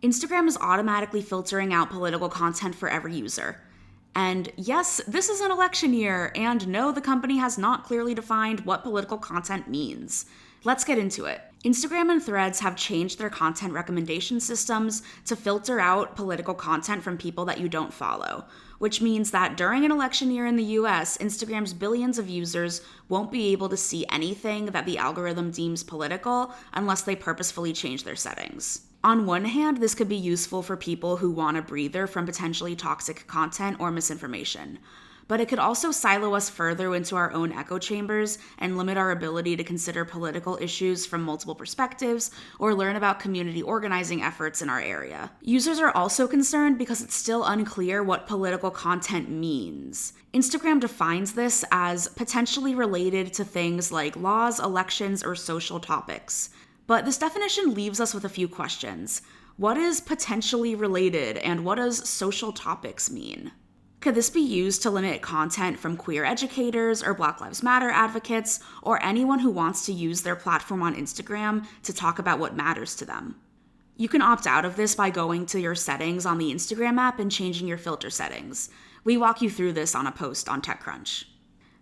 Instagram is automatically filtering out political content for every user. And yes, this is an election year, and no, the company has not clearly defined what political content means. Let's get into it. Instagram and Threads have changed their content recommendation systems to filter out political content from people that you don't follow, which means that during an election year in the US, Instagram's billions of users won't be able to see anything that the algorithm deems political unless they purposefully change their settings. On one hand, this could be useful for people who want a breather from potentially toxic content or misinformation. But it could also silo us further into our own echo chambers and limit our ability to consider political issues from multiple perspectives or learn about community organizing efforts in our area. Users are also concerned because it's still unclear what political content means. Instagram defines this as potentially related to things like laws, elections, or social topics. But this definition leaves us with a few questions. What is potentially related, and what does social topics mean? Could this be used to limit content from queer educators or Black Lives Matter advocates, or anyone who wants to use their platform on Instagram to talk about what matters to them? You can opt out of this by going to your settings on the Instagram app and changing your filter settings. We walk you through this on a post on TechCrunch.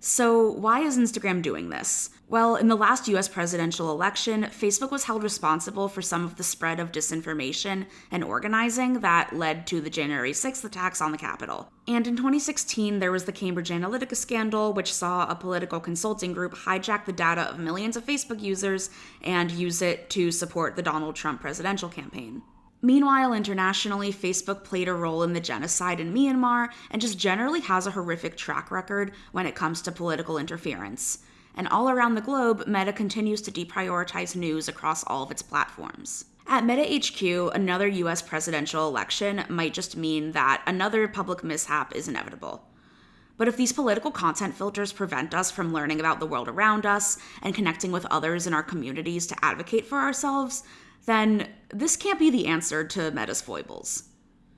So why is Instagram doing this? Well, in the last US presidential election, Facebook was held responsible for some of the spread of disinformation and organizing that led to the January 6th attacks on the Capitol. And in 2016, there was the Cambridge Analytica scandal, which saw a political consulting group hijack the data of millions of Facebook users and use it to support the Donald Trump presidential campaign. Meanwhile, internationally, Facebook played a role in the genocide in Myanmar and just generally has a horrific track record when it comes to political interference. And all around the globe, Meta continues to deprioritize news across all of its platforms. At Meta HQ, another US presidential election might just mean that another public mishap is inevitable. But if these political content filters prevent us from learning about the world around us and connecting with others in our communities to advocate for ourselves, then this can't be the answer to Meta's foibles.